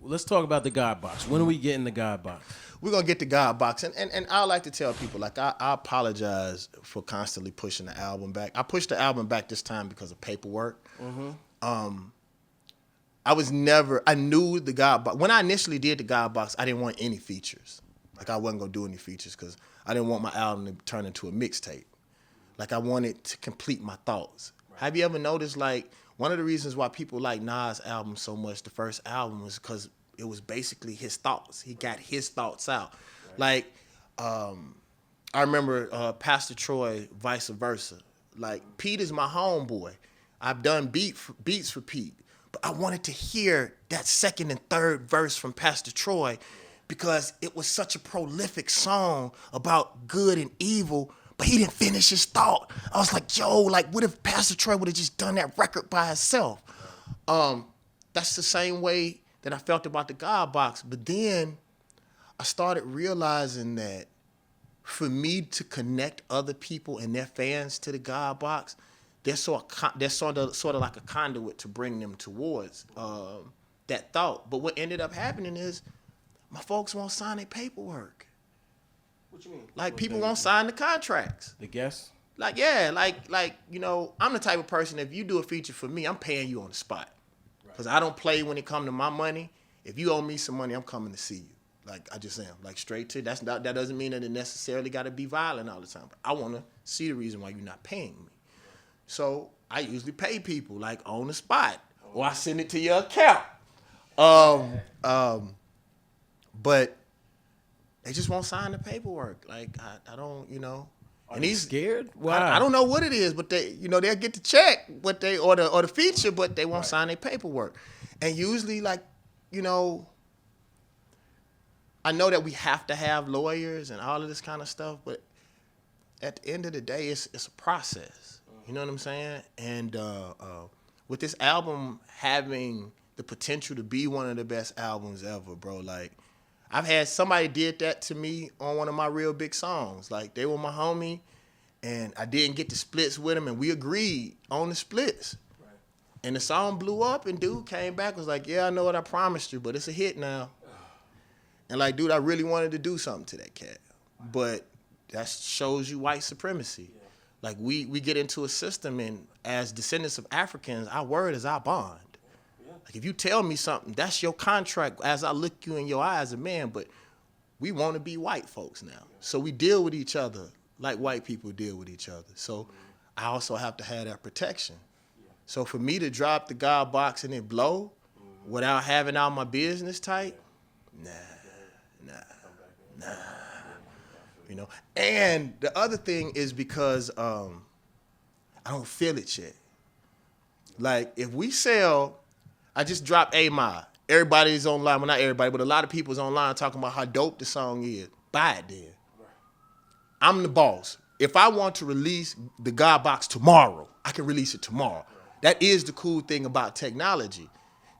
let's talk about the God Box. When are we getting the God Box? We're gonna get the God Box, and I like to tell people, like, I apologize for constantly pushing the album back. I pushed the album back this time because of paperwork. I knew the God Box. When I initially did the God Box, I didn't want any features. Like, I wasn't gonna do any features because I didn't want my album to turn into a mixtape. Like, I wanted to complete my thoughts. Right. Have you ever noticed, like, one of the reasons why people like Nas' album so much, the first album, was because it was basically his thoughts. He got his thoughts out. Right. Like, I remember Pastor Troy, Vice Versa. Like, Pete is my homeboy. I've done beats for Pete. But I wanted to hear that second and third verse from Pastor Troy because it was such a prolific song about good and evil, but he didn't finish his thought. I was like, yo, like, what if Pastor Troy would have just done that record by himself? That's the same way that I felt about the God Box. But then I started realizing that for me to connect other people and their fans to the God Box, they're sort of like a conduit to bring them towards that thought. But what ended up happening is my folks won't sign their paperwork. What you mean? Like, people won't sign the contracts. The guests? Like, yeah, like you know, I'm the type of person, if you do a feature for me, I'm paying you on the spot. Because I don't play when it comes to my money. If you owe me some money, I'm coming to see you. Like, I just am. Like, straight to, that doesn't mean that it necessarily got to be violent all the time. But I want to see the reason why you're not paying me. So I usually pay people, like, on the spot. Or I send it to your account. But they just won't sign the paperwork. Like, I don't, you know. And he's scared? Why? I don't know what it is, but they, you know, they'll get the check, but they or the feature, but they won't sign their paperwork. And usually, like, you know, I know that we have to have lawyers and all of this kind of stuff, but at the end of the day, it's a process. You know what I'm saying? And with this album having the potential to be one of the best albums ever, bro, like, I've had somebody did that to me on one of my real big songs. Like, they were my homie, and I didn't get the splits with him, and we agreed on the splits. Right. And the song blew up, and dude came back and was like, yeah, I know what I promised you, but it's a hit now. And like, dude, I really wanted to do something to that cat. But that shows you white supremacy. Yeah. Like, we get into a system, and as descendants of Africans, our word is our bond. Like, if you tell me something, that's your contract as I look you in your eye as a man, but we want to be white folks now. So we deal with each other like white people deal with each other. So I also have to have that protection. So for me to drop the God Box and it blow without having all my business tight, nah. You know? And the other thing is because I don't feel it yet. Like, if we sell... I just dropped A-Ma. Everybody's online. Well, not everybody, but a lot of people's online talking about how dope the song is. Buy it then. Right. I'm the boss. If I want to release the God Box tomorrow, I can release it tomorrow. Right. That is the cool thing about technology.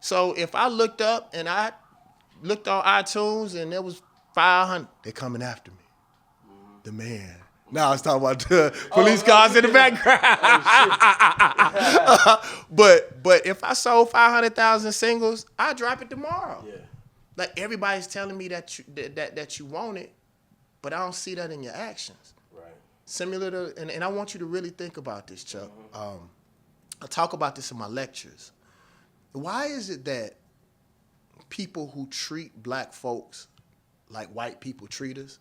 So if I looked up and I looked on iTunes and there was 500, they're coming after me. The man. Now I was talking about the police cars in the background. But if I sold 500,000 singles, I drop it tomorrow. Yeah. Like, everybody's telling me that you want it, but I don't see that in your actions. Right. Similar to, and I want you to really think about this, Chuck. I talk about this in my lectures. Why is it that people who treat black folks like white people treat us?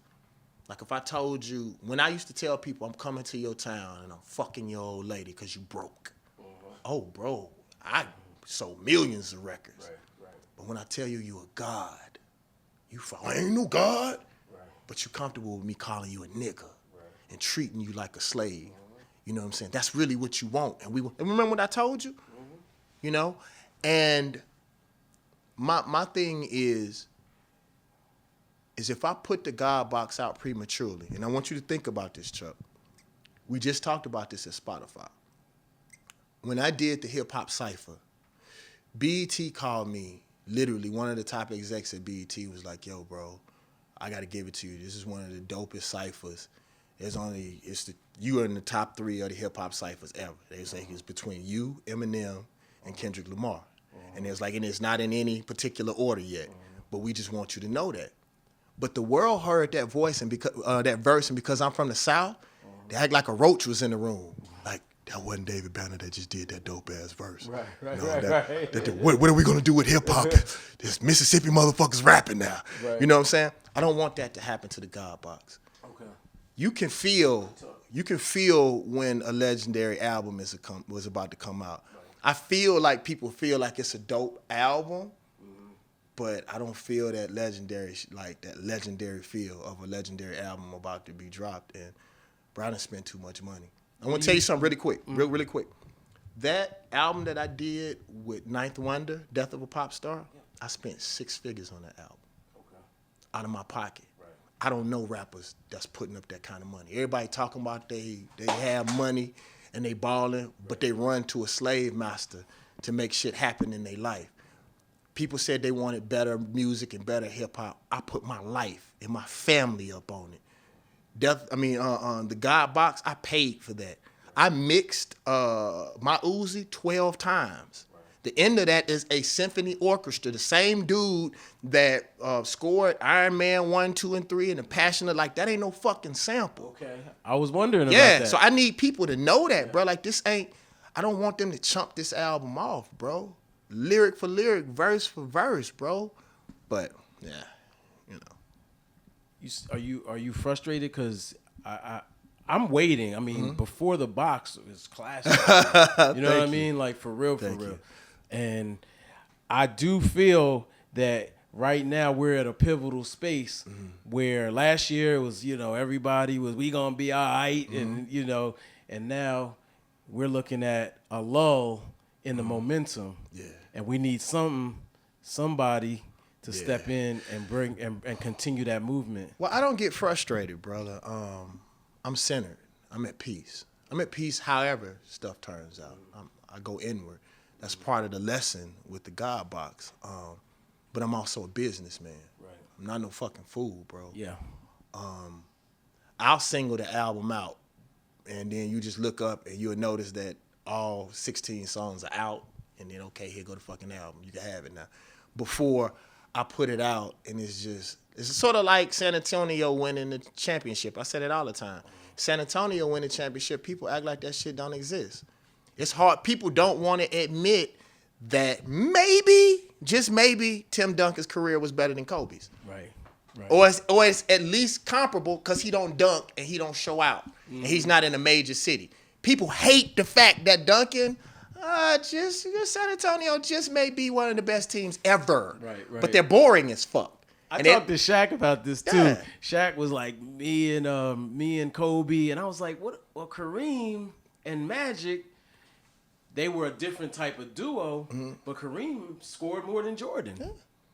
Like, if I told you, when I used to tell people I'm coming to your town and I'm fucking your old lady because you broke. Oh, bro, I sold millions of records. Right. But when I tell you a god, I ain't no god. Right. But you're comfortable with me calling you a nigga and treating you like a slave. You know what I'm saying? That's really what you want. And remember what I told you? You know? And my thing is if I put the God Box out prematurely, and I want you to think about this, Chuck. We just talked about this at Spotify. When I did the Hip Hop Cypher, BET called me, literally, one of the top execs at BET was like, yo, bro, I got to give it to you. This is one of the dopest ciphers. You are in the top 3 of the hip hop ciphers ever. They say it's between you, Eminem, and Kendrick Lamar. And it's not in any particular order yet, but we just want you to know that. But the world heard that voice and because that verse, and because I'm from the South, they act like a roach was in the room. Like, that wasn't David Banner that just did that dope ass verse. Right. What are we gonna do with hip hop? This Mississippi motherfuckers rapping now. Right. You know what I'm saying? I don't want that to happen to the God Box. Okay. You can feel when a legendary album was about to come out. Right. I feel like people feel like it's a dope album, but I don't feel that legendary feel of a legendary album about to be dropped. And Brown spent too much money. I want to tell you something really quick, really quick. That album that I did with Ninth Wonder, Death of a Pop Star, I spent 6 figures on that album. Okay. Out of my pocket. Right. I don't know rappers that's putting up that kind of money. Everybody talking about they have money and they balling, but they run to a slave master to make shit happen in their life. People said they wanted better music and better hip hop. I put my life and my family up on it. The God Box, I paid for that. I mixed my Uzi 12 times. Right. The end of that is a symphony orchestra. The same dude that scored Iron Man 1, 2, and 3 and The Passion of, like, that ain't no fucking sample. Okay. I was wondering about that. Yeah, so I need people to know that, bro. Like, I don't want them to chump this album off, bro. Lyric for lyric, verse for verse, bro. But, yeah, you know. Are you frustrated? Because I'm waiting. I mean, before the box was classic. You know what I mean? Like, for real. You. And I do feel that right now we're at a pivotal space where last year it was, everybody was, we gonna be all right, and and now we're looking at a lull in the momentum. Yeah. And we need somebody to step in and bring and continue that movement. Well, I don't get frustrated, brother. I'm centered. I'm at peace. I'm at peace however stuff turns out. I go inward. That's part of the lesson with the God Box. But I'm also a businessman. Right. I'm not no fucking fool, bro. Yeah. I'll single the album out, and then you just look up and you'll notice that all 16 songs are out, and then, okay, here go the fucking album. You can have it now. Before I put it out, and it's sort of like San Antonio winning the championship. I said it all the time. San Antonio winning the championship, people act like that shit don't exist. It's hard. People don't want to admit that maybe, just maybe, Tim Duncan's career was better than Kobe's. Right. Or it's at least comparable because he don't dunk and he don't show out. And he's not in a major city. People hate the fact that Duncan, San Antonio just may be one of the best teams ever. Right. But they're boring as fuck. I talked to Shaq about this too. Yeah. Shaq was like, me and Kobe, and I was like, what? Well, Kareem and Magic, they were a different type of duo, but Kareem scored more than Jordan.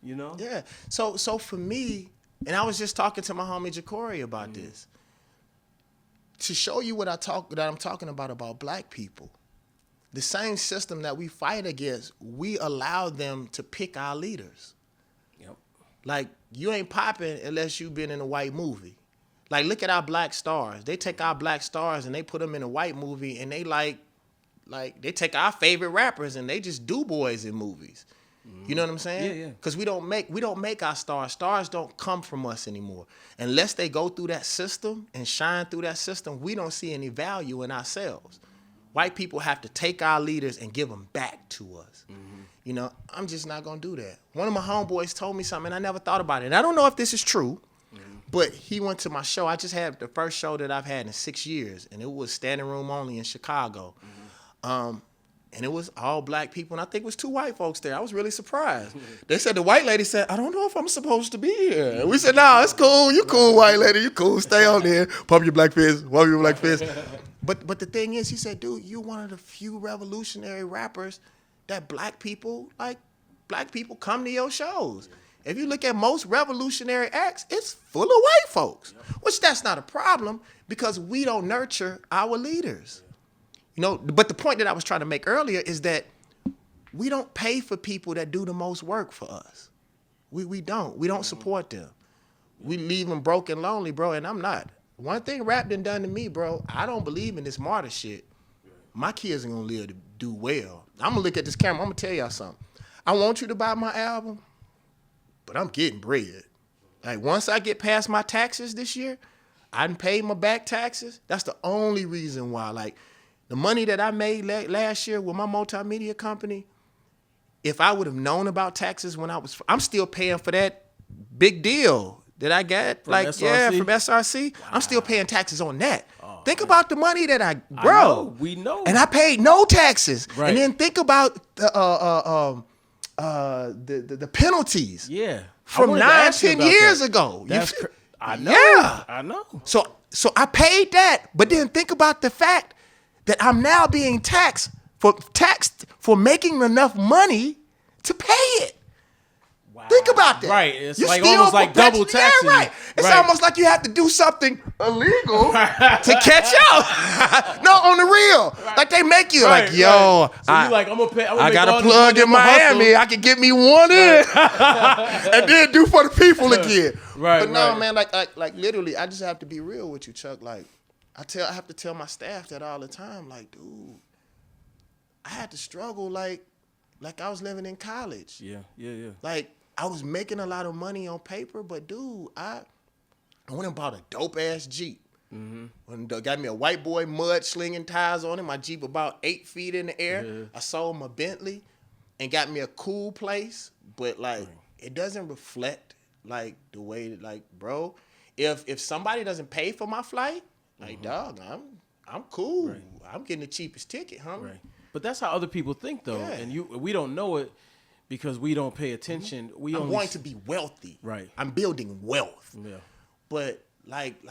Yeah. Yeah. So for me, and I was just talking to my homie Ja'Cory about this. To show you that I'm talking about black people. The same system that we fight against, we allow them to pick our leaders. Yep. Like, you ain't popping unless you've been in a white movie. Like, look at our black stars. They take our black stars and they put them in a white movie, and they like they take our favorite rappers and they just do boys in movies. You know what I'm saying? Yeah. Because we don't make our stars. Stars don't come from us anymore. Unless they go through that system and shine through that system, we don't see any value in ourselves. White people have to take our leaders and give them back to us. I'm just not going to do that. One of my homeboys told me something, and I never thought about it. And I don't know if this is true, but he went to my show. I just had the first show that I've had in 6 years, and it was standing room only in Chicago. And it was all black people, and I think it was 2 white folks there. I was really surprised. They said, the white lady said, I don't know if I'm supposed to be here. And we said, no, it's cool. You cool, white lady. You cool. Stay on there. Pump your black fist. Pump your black fist. But the thing is, he said, dude, you're one of the few revolutionary rappers that black people come to your shows. If you look at most revolutionary acts, it's full of white folks, which that's not a problem because we don't nurture our leaders. But the point that I was trying to make earlier is that we don't pay for people that do the most work for us. We don't support them. We leave them broke and lonely, bro, and I'm not. One thing rap done to me, bro, I don't believe in this martyr shit. My kids are gonna live to do well. I'm gonna look at this camera, I'm gonna tell y'all something. I want you to buy my album, but I'm getting bread. Like once I get past my taxes this year, I done paid my back taxes. That's the only reason why. Like the money that I made last year with my multimedia company, if I would have known about taxes when I'm still paying for that big deal that I got. From like, SRC? yeah, from SRC. Wow. I'm still paying taxes on that. Oh, think man. about the money that I we know. And I paid no taxes. Right. And then think about the penalties. Yeah. From 9-10 years ago. That's I know. Yeah. I know. So I paid that, but then think about the fact that I'm now being taxed for making enough money to pay it. Wow. Think about that. Right. It's you like still almost like double taxing. Yeah, right. It's almost like you have to do something illegal to catch up. No, on the real. Right. Like they make you like, yo, so you like, I'm gonna pay. I got a plug in Miami. I can get me one in, and then do for the people again. Right. But no, man, like literally, I just have to be real with you, Chuck. Like, I have to tell my staff that all the time. Like, dude, I had to struggle like I was living in college. Yeah. Like, I was making a lot of money on paper, but dude, I went and bought a dope ass Jeep. Mm-hmm. Got me a white boy mud slinging tires on it. My Jeep about 8 feet in the air. Yeah. I sold my Bentley and got me a cool place, but like it doesn't reflect like the way like, bro, if somebody doesn't pay for my flight, like dog, I'm cool. Right. I'm getting the cheapest ticket, homie. Right. But that's how other people think though, and we don't know it. Because we don't pay attention. I'm going to be wealthy. Right. I'm building wealth. Yeah. But like,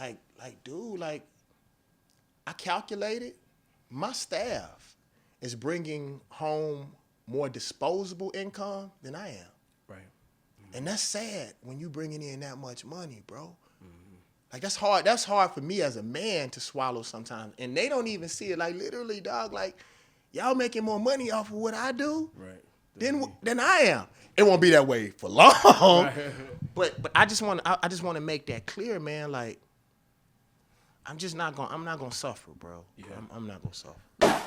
dude, like, I calculated my staff is bringing home more disposable income than I am. Right. Mm-hmm. And that's sad when you bringing in that much money, bro. Mm-hmm. Like that's hard. That's hard for me as a man to swallow sometimes. And they don't even see it. Like literally, dog. Like y'all making more money off of what I do. Right. Than I am. It won't be that way for long. Right. But I just want to make that clear, man. Like I'm not gonna suffer, bro. Yeah. I'm not gonna suffer.